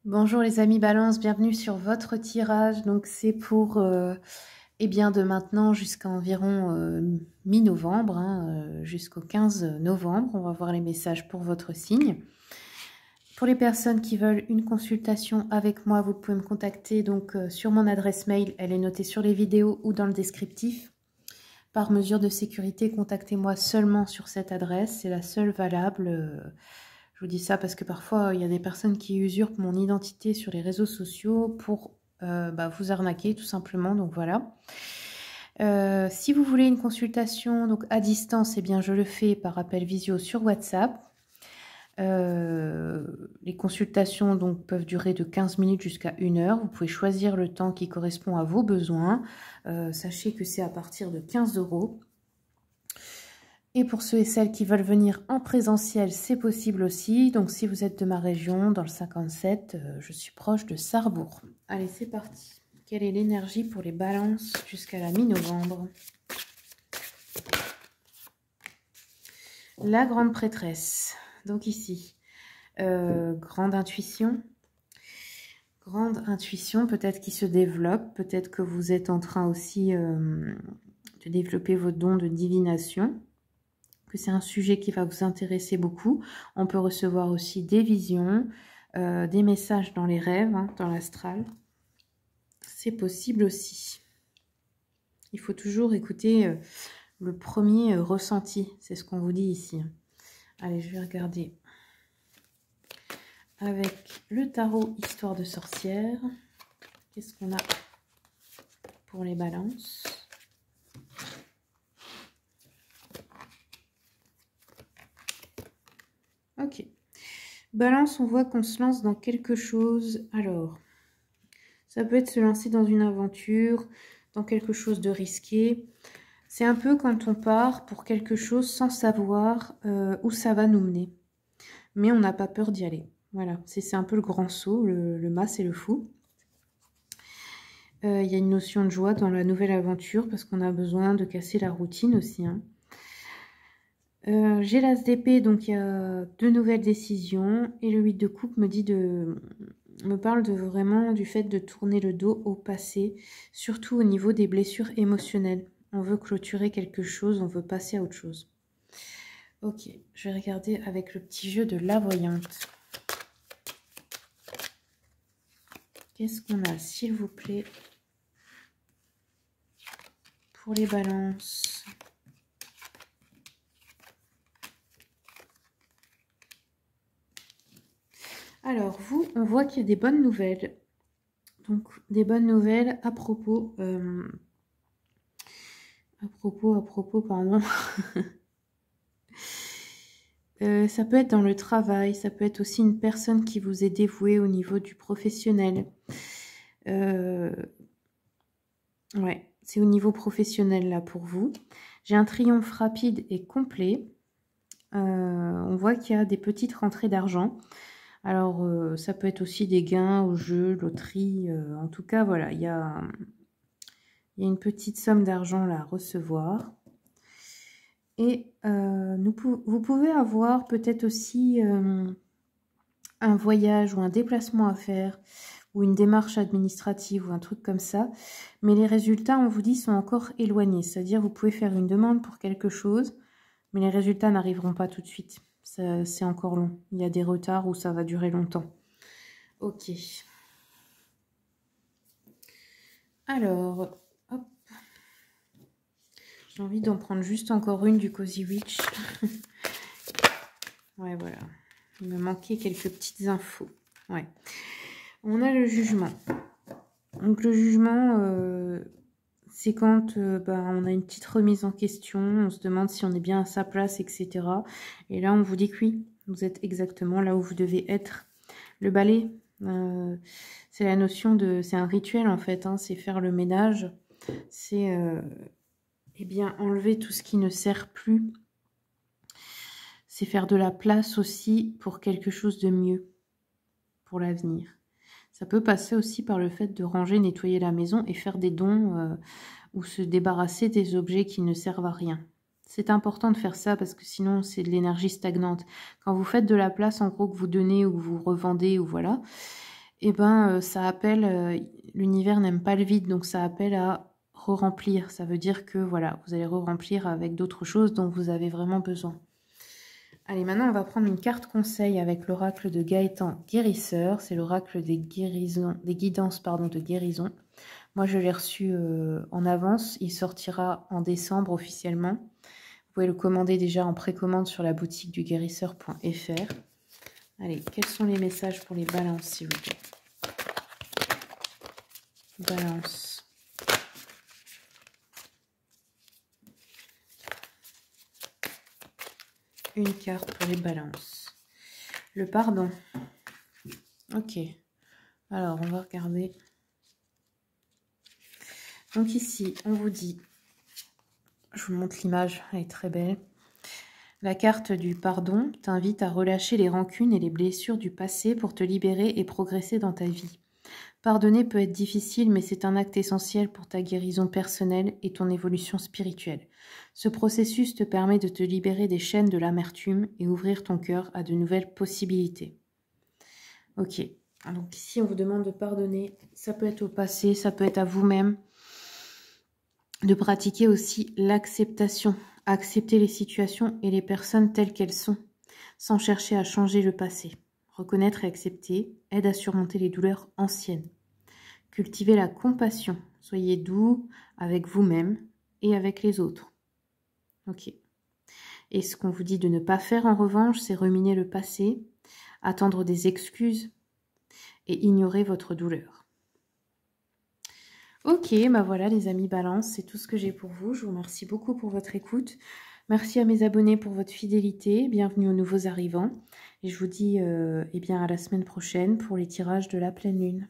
Bonjour les amis Balance, bienvenue sur votre tirage. Donc c'est pour de maintenant jusqu'à environ mi-novembre, jusqu'au 15 novembre. On va voir les messages pour votre signe. Pour les personnes qui veulent une consultation avec moi, vous pouvez me contacter donc sur mon adresse mail. Elle est notée sur les vidéos ou dans le descriptif. Par mesure de sécurité, contactez-moi seulement sur cette adresse. C'est la seule valable. Je vous dis ça parce que parfois, il y a des personnes qui usurpent mon identité sur les réseaux sociaux pour vous arnaquer tout simplement. Donc voilà. Si vous voulez une consultation donc à distance, eh bien, je le fais par appel visio sur WhatsApp. Les consultations donc peuvent durer de 15 minutes jusqu'à 1 heure. Vous pouvez choisir le temps qui correspond à vos besoins. Sachez que c'est à partir de 15 €. Et pour ceux et celles qui veulent venir en présentiel, c'est possible aussi. Donc si vous êtes de ma région, dans le 57, je suis proche de Sarrebourg. Allez, c'est parti. Quelle est l'énergie pour les balances jusqu'à la mi-novembre? La grande prêtresse. Donc ici, grande intuition. Grande intuition, peut-être qui se développe. Peut-être que vous êtes en train aussi de développer vos dons de divination. C'est un sujet qui va vous intéresser beaucoup. On peut recevoir aussi des visions, des messages dans les rêves, dans l'astral. C'est possible aussi. Il faut toujours écouter le premier ressenti. C'est ce qu'on vous dit ici. Allez, je vais regarder avec le tarot Histoire de sorcière. Qu'est-ce qu'on a pour les balances ? Ok. Balance, on voit qu'on se lance dans quelque chose. Alors, ça peut être se lancer dans une aventure, dans quelque chose de risqué. C'est un peu quand on part pour quelque chose sans savoir où ça va nous mener. Mais on n'a pas peur d'y aller. Voilà, c'est un peu le grand saut, le mas et le fou. Il y a une notion de joie dans la nouvelle aventure parce qu'on a besoin de casser la routine aussi. J'ai l'as d'épée, donc il y a 2 nouvelles décisions. Et le 8 de coupe me parle de vraiment du fait de tourner le dos au passé, surtout au niveau des blessures émotionnelles. On veut clôturer quelque chose, on veut passer à autre chose. Ok, je vais regarder avec le petit jeu de la voyante. Qu'est-ce qu'on a, s'il vous plaît, pour les balances ? Alors, vous, on voit qu'il y a des bonnes nouvelles. Donc, des bonnes nouvelles à propos, pardon. Ça peut être dans le travail, ça peut être aussi une personne qui vous est dévouée au niveau du professionnel. Ouais, c'est au niveau professionnel là pour vous. J'ai un triomphe rapide et complet. On voit qu'il y a des petites rentrées d'argent. Alors, ça peut être aussi des gains au jeu, loterie. En tout cas, voilà, il y a une petite somme d'argent là à recevoir. Et vous pouvez avoir peut-être aussi un voyage ou un déplacement à faire ou une démarche administrative ou un truc comme ça. Mais les résultats, on vous dit, sont encore éloignés. C'est-à-dire, vous pouvez faire une demande pour quelque chose, mais les résultats n'arriveront pas tout de suite. C'est encore long. Il y a des retards où ça va durer longtemps. Ok. Alors, hop. J'ai envie d'en prendre juste encore une du Cozy Witch. Ouais, voilà. Il me manquait quelques petites infos. Ouais. On a le jugement. Donc le jugement, c'est quand on a une petite remise en question, on se demande si on est bien à sa place, etc. Et là, on vous dit que oui, vous êtes exactement là où vous devez être. Le balai, c'est la notion de... C'est un rituel en fait, c'est faire le ménage. C'est enlever tout ce qui ne sert plus. C'est faire de la place aussi pour quelque chose de mieux pour l'avenir. Ça peut passer aussi par le fait de ranger, nettoyer la maison et faire des dons ou se débarrasser des objets qui ne servent à rien. C'est important de faire ça parce que sinon c'est de l'énergie stagnante. Quand vous faites de la place, en gros, que vous donnez ou que vous revendez ou voilà, et ben ça appelle, l'univers n'aime pas le vide, donc ça appelle à re-remplir. Ça veut dire que voilà, vous allez re-remplir avec d'autres choses dont vous avez vraiment besoin. Allez, maintenant on va prendre une carte conseil avec l'oracle de Gaëtan Guérisseur. C'est l'oracle des guérisons, des guidances pardon, de guérison. Moi je l'ai reçu en avance, il sortira en décembre officiellement. Vous pouvez le commander déjà en précommande sur la boutique du guérisseur.fr. Allez, quels sont les messages pour les balances, s'il vous plaît? Balance. Une carte pour les balances. Le pardon. Ok. Alors, on va regarder. Donc ici, on vous dit, je vous montre l'image, elle est très belle. La carte du pardon t'invite à relâcher les rancunes et les blessures du passé pour te libérer et progresser dans ta vie. Pardonner peut être difficile, mais c'est un acte essentiel pour ta guérison personnelle et ton évolution spirituelle. Ce processus te permet de te libérer des chaînes de l'amertume et ouvrir ton cœur à de nouvelles possibilités. Ok, donc ici on vous demande de pardonner, ça peut être au passé, ça peut être à vous-même. De pratiquer aussi l'acceptation, accepter les situations et les personnes telles qu'elles sont, sans chercher à changer le passé. Reconnaître et accepter aide à surmonter les douleurs anciennes. Cultivez la compassion, soyez doux avec vous-même et avec les autres. Ok. Et ce qu'on vous dit de ne pas faire en revanche, c'est ruminer le passé, attendre des excuses et ignorer votre douleur. Ok, bah voilà les amis Balance, c'est tout ce que j'ai pour vous. Je vous remercie beaucoup pour votre écoute. Merci à mes abonnés pour votre fidélité. Bienvenue aux nouveaux arrivants. Et je vous dis eh bien à la semaine prochaine pour les tirages de la pleine lune.